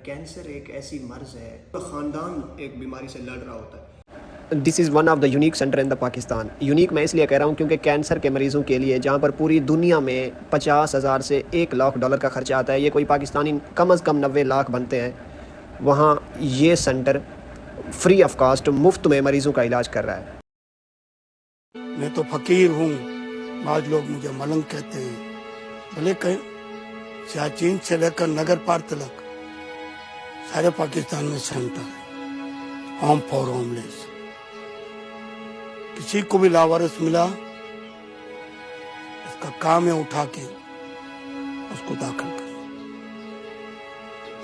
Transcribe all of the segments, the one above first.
Cancer एक ऐसी मर्ज़ है, तो ख़ानदान एक बीमारी से लड़ रहा होता है। This is one of the unique centre in the Pakistan. Unique मैं इसलिए कह रहा हूँ क्योंकि कैंसर के मरीज़ों के लिए जहाँ पर पूरी दुनिया में 50,000 से $1,00,000 का खर्चा आता है, ये कोई पाकिस्तानी कम अज़ कम 90 लाख बनते हैं। वहाँ ये सेंटर फ्री ऑफ कास्ट मुफ्त में मरीज़ों का इलाज कर रहा है। मैं तो फ़कीर हूँ, आज लोग मुझे मलंग कहते हैं। भले कहीं सियाचिन से लेकर नगर पार तक सारे पाकिस्तान में सेंटर है, होम फॉर होमलेस। किसी को भी लावारिस मिला, इसका काम है उठा के उसको दाखिल कर।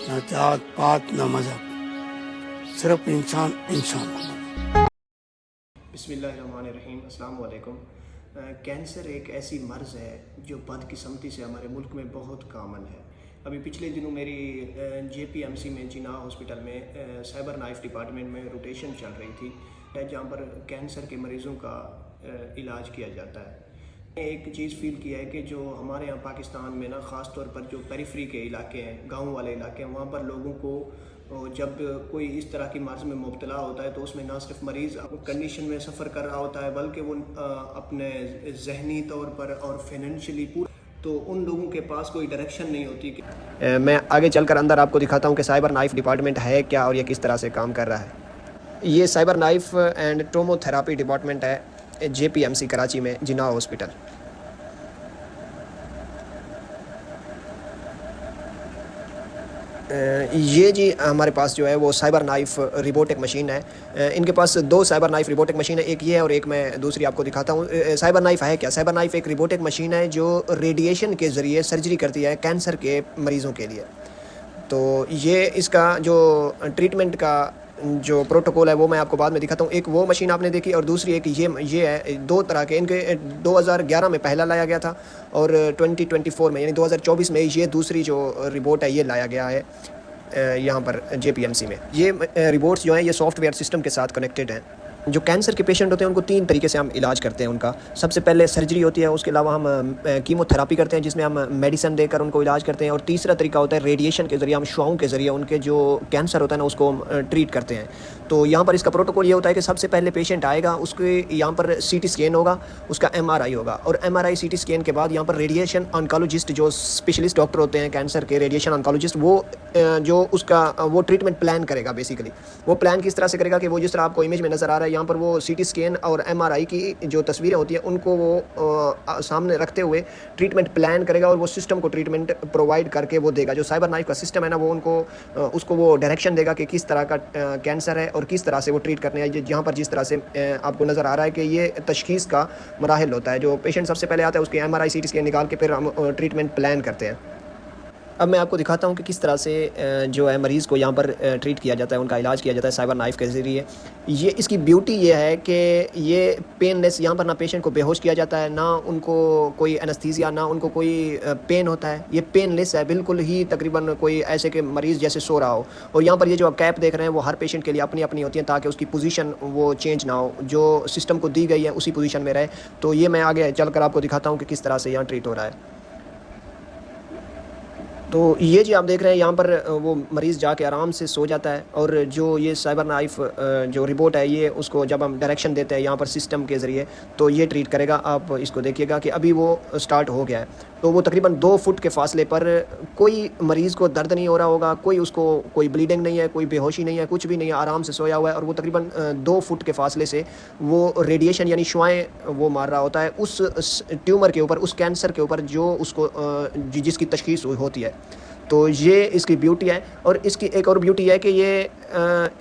ना जात पात ना मजहब, सिर्फ इंसान इंसान को। बिस्मिल्लाहिर्रहमानिर्रहीम, अस्सलाम वालेकुम। कैंसर एक ऐसी मर्ज़ है जो बदकिस्मती से हमारे मुल्क में बहुत कामन है। अभी पिछले दिनों मेरी JPMC में जिना हॉस्पिटल में साइबर नाइफ डिपार्टमेंट में रोटेशन चल रही थी, जहाँ पर कैंसर के मरीज़ों का इलाज किया जाता है। एक चीज़ फील किया है कि जो हमारे यहाँ पाकिस्तान में ना, ख़ास तौर पर जो पेरिफेरी के इलाके हैं, गांव वाले इलाके हैं, वहाँ पर लोगों को जब कोई इस तरह की मर्ज़ में मुब्तला होता है तो उसमें ना सिर्फ मरीज़ कंडीशन में सफ़र कर रहा होता है, बल्कि वो अपने जहनी तौर पर और फाइनेंशियली तो उन लोगों के पास कोई डायरेक्शन नहीं होती कि मैं आगे चलकर अंदर आपको दिखाता हूँ कि साइबर नाइफ डिपार्टमेंट है क्या और ये किस तरह से काम कर रहा है। ये साइबर नाइफ एंड ट्रोमोथेरापी डिपार्टमेंट है JPMC कराची में, जिना हॉस्पिटल। ये जी हमारे पास जो है वो साइबर नाइफ रिबोटिक मशीन है। इनके पास 2 साइबर नाइफ रिबोटिक मशीन है, एक ये है और एक मैं दूसरी आपको दिखाता हूँ। साइबर नाइफ है क्या? साइबर नाइफ एक रिबोटिक मशीन है जो रेडिएशन के ज़रिए सर्जरी करती है कैंसर के मरीज़ों के लिए। तो ये इसका जो ट्रीटमेंट का जो प्रोटोकॉल है वो मैं आपको बाद में दिखाता हूँ। एक वो मशीन आपने देखी और दूसरी एक ये है। 2 तरह के इनके 2011 में पहला लाया गया था और 2024 में यानी 2024 में ये दूसरी जो रिपोर्ट है ये लाया गया है यहाँ पर JPMC में। ये रिपोर्ट्स जो हैं ये सॉफ्टवेयर सिस्टम के साथ कनेक्टेड हैं। जो कैंसर के पेशेंट होते हैं उनको 3 तरीके से हम इलाज करते हैं उनका। सबसे पहले सर्जरी होती है, उसके अलावा हम कीमोथेरापी करते हैं जिसमें हम मेडिसिन देकर उनको इलाज करते हैं, और तीसरा तरीका होता है रेडिएशन के ज़रिए, हम शुआओं के ज़रिए उनके जो कैंसर होता है ना उसको हम ट्रीट करते हैं। तो यहाँ पर इसका प्रोटोकॉल ये होता है कि सबसे पहले पेशेंट आएगा, उसके यहाँ पर CT स्कैन होगा, उसका MRI होगा, और MRI CT स्कैन के बाद यहाँ पर रेडिएशन ऑन्कोलॉजिस्ट जो स्पेशलिस्ट डॉक्टर होते हैं कैंसर के, रेडिएशन ऑन्कोलॉजिस्ट, वो जो उसका वो ट्रीटमेंट प्लान करेगा। बेसिकली वो प्लान किस तरह से करेगा कि वो जिस तरह आपको इमेज में नज़र आ रहा है यहाँ पर, वो CT स्कैन और MRI की जो तस्वीरें होती हैं उनको वो सामने रखते हुए ट्रीटमेंट प्लान करेगा और वो सिस्टम को ट्रीटमेंट प्रोवाइड करके वो देगा। जो साइबर नाइफ का सिस्टम है ना, वो उनको उसको वो डायरेक्शन देगा कि किस तरह का कैंसर है और किस तरह से वो ट्रीट करने हैं। यहाँ पर जिस तरह से आपको नज़र आ रहा है कि ये तशखीस का मराहिल होता है। जो पेशेंट सबसे पहले आता है उसके MRI CT स्कैन निकाल के फिर हम ट्रीटमेंट प्लान करते हैं। अब मैं आपको दिखाता हूँ कि किस तरह से जो है मरीज़ को यहाँ पर ट्रीट किया जाता है, उनका इलाज किया जाता है साइबर नाइफ के ज़रिए। ये इसकी ब्यूटी ये है कि ये पेनलेस, यहाँ पर ना पेशेंट को बेहोश किया जाता है, ना उनको कोई एनेस्थीसिया, ना उनको कोई पेन होता है। ये पेनलेस है, बिल्कुल ही तकरीबन कोई ऐसे कि मरीज़ जैसे सो रहा हो। और यहाँ पर ये जो आप कैप देख रहे हैं वो हर पेशेंट के लिए अपनी अपनी होती है ताकि उसकी पोजीशन वो चेंज ना हो, जो सिस्टम को दी गई है उसी पोजीशन में रहे। तो ये मैं आगे चलकर आपको दिखाता हूँ कि किस तरह से यहाँ ट्रीट हो रहा है। तो ये जी आप देख रहे हैं यहाँ पर वो मरीज़ जाके आराम से सो जाता है, और जो ये साइबर नाइफ जो रिपोर्ट है ये उसको जब हम डायरेक्शन देते हैं यहाँ पर सिस्टम के ज़रिए तो ये ट्रीट करेगा। आप इसको देखिएगा कि अभी वो स्टार्ट हो गया है। तो वो तकरीबन 2 फुट के फासले पर, कोई मरीज़ को दर्द नहीं हो रहा होगा, कोई ब्लीडिंग नहीं है, कोई बेहोशी नहीं है, कुछ भी नहीं है, आराम से सोया हुआ है। और वो तकरीबन 2 फुट के फासले से वो रेडिएशन यानी शुआएँ वो मार रहा होता है उस ट्यूमर के ऊपर, उस कैंसर के ऊपर जो उसको जिसकी तशखीस होती है। तो ये इसकी ब्यूटी है। और इसकी एक और ब्यूटी है कि ये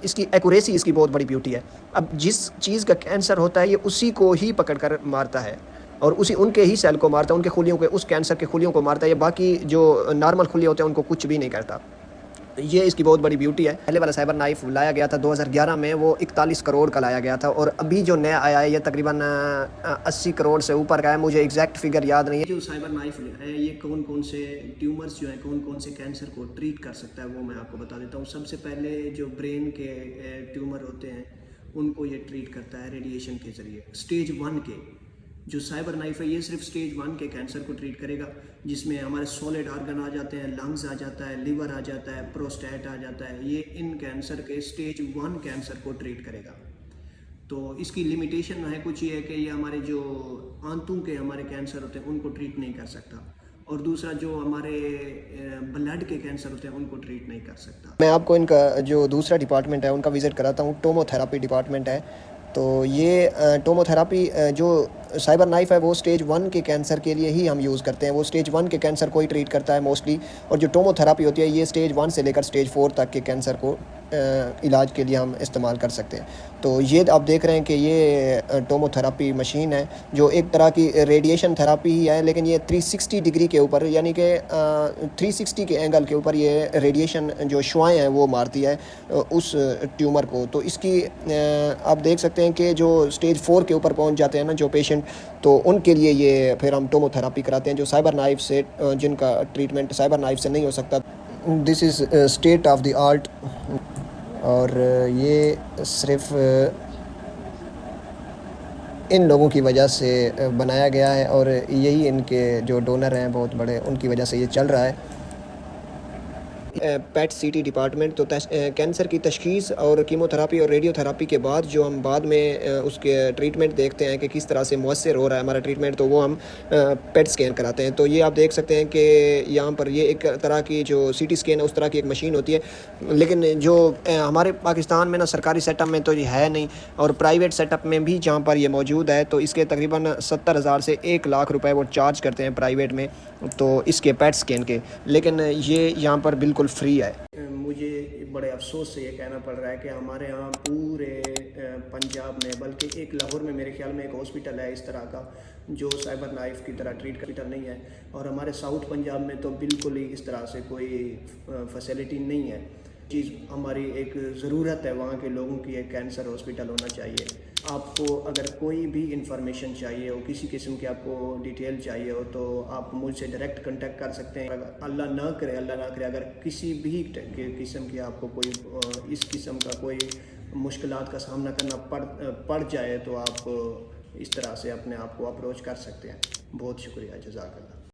इसकी एक्यूरेसी इसकी बहुत बड़ी ब्यूटी है। अब जिस चीज़ का कैंसर होता है ये उसी को ही पकड़ कर मारता है और उनके ही सेल को मारता है, उनके खुलियों के, उस कैंसर के खुलियों को मारता है। ये बाकी जो नॉर्मल खुलियाँ होते हैं उनको कुछ भी नहीं करता। ये इसकी बहुत बड़ी ब्यूटी है। पहले वाला साइबर नाइफ लाया गया था 2011 में, वो 41 करोड़ का लाया गया था, और अभी जो नया आया है ये तकरीबन 80 करोड़ से ऊपर का है। मुझे एग्जैक्ट फिगर याद नहीं है। जो साइबर नाइफ है ये कौन कौन से ट्यूमर्स जो है, कौन कौन से कैंसर को ट्रीट कर सकता है वो मैं आपको बता देता हूँ। सबसे पहले जो ब्रेन के ट्यूमर होते हैं उनको ये ट्रीट करता है रेडिएशन के ज़रिए। स्टेज 1 के जो साइबर नाइफ है ये सिर्फ स्टेज 1 के कैंसर को ट्रीट करेगा, जिसमें हमारे सॉलिड ऑर्गन आ जाते हैं, लंग्स आ जाता है, लिवर आ जाता है, प्रोस्टेट आ जाता है। ये इन कैंसर के स्टेज 1 कैंसर को ट्रीट करेगा। तो इसकी लिमिटेशन है कुछ ये है कि ये हमारे जो आंतों के हमारे कैंसर होते हैं उनको ट्रीट नहीं कर सकता, और दूसरा जो हमारे ब्लड के कैंसर होते हैं उनको ट्रीट नहीं कर सकता। मैं आपको इनका जो दूसरा डिपार्टमेंट है उनका विज़िट कराता हूँ। टोमोथेरापी डिपार्टमेंट है। तो ये टोमोथेरापी जो साइबर नाइफ है वो स्टेज 1 के कैंसर के लिए ही हम यूज़ करते हैं। वो स्टेज 1 के कैंसर को ही ट्रीट करता है मोस्टली, और जो टोमोथेरापी होती है ये स्टेज 1 से लेकर स्टेज 4 तक के कैंसर को इलाज के लिए हम इस्तेमाल कर सकते हैं। तो ये आप देख रहे हैं कि ये टोमोथेरापी मशीन है जो एक तरह की रेडिएशन थेरापी ही है, लेकिन ये 360 डिग्री के ऊपर, यानी कि 360 के एंगल के ऊपर ये रेडिएशन जो शुआएँ हैं वो मारती है उस ट्यूमर को। तो इसकी आप देख सकते हैं कि जो स्टेज 4 के ऊपर पहुंच जाते हैं ना जो पेशेंट, तो उनके लिए ये फिर हम टोमोथेरापी कराते हैं, जो साइबर नाइफ से जिनका ट्रीटमेंट साइबर नाइफ से नहीं हो सकता। This is state of the art, और ये सिर्फ इन लोगों की वजह से बनाया गया है, और यही इनके जो डोनर हैं बहुत बड़े, उनकी वजह से ये चल रहा है। पेट सीटी डिपार्टमेंट, तो कैंसर की तशखीस और कीमोथेरापी और रेडियोथेरापी के बाद जो हम बाद में उसके ट्रीटमेंट देखते हैं कि किस तरह से मुअस्सर हो रहा है हमारा ट्रीटमेंट, तो वो हम पेट स्कैन कराते हैं। तो ये आप देख सकते हैं कि यहाँ पर ये एक तरह की जो सीटी स्कैन है उस तरह की एक मशीन होती है, लेकिन जो हमारे पाकिस्तान में ना सरकारी सेटअप में तो ये है नहीं, और प्राइवेट सेटअप में भी जहाँ पर ये मौजूद है तो इसके तकरीबन 70,000 से 1 लाख रुपए वो चार्ज करते हैं प्राइवेट में, तो इसके पेट स्कैन के, लेकिन ये यहाँ पर बिल्कुल फ्री है। मुझे बड़े अफसोस से ये कहना पड़ रहा है कि हमारे यहाँ पूरे पंजाब में, बल्कि एक लाहौर में मेरे ख्याल में एक हॉस्पिटल है इस तरह का जो साइबर नाइफ की तरह ट्रीट हॉस्पिटल नहीं है, और हमारे साउथ पंजाब में तो बिल्कुल ही इस तरह से कोई फैसिलिटी नहीं है। चीज़ हमारी एक ज़रूरत है वहाँ के लोगों की, एक कैंसर हॉस्पिटल होना चाहिए। आपको अगर कोई भी इंफॉर्मेशन चाहिए हो, किसी किस्म की आपको डिटेल चाहिए हो, तो आप मुझसे डायरेक्ट कांटेक्ट कर सकते हैं। अगर अल्लाह ना करे अगर किसी भी किस्म की आपको कोई इस किस्म का कोई मुश्किलात का सामना करना पड़ जाए, तो आप इस तरह से अपने आप को अप्रोच कर सकते हैं। बहुत शुक्रिया, जज़ाकल्लाह।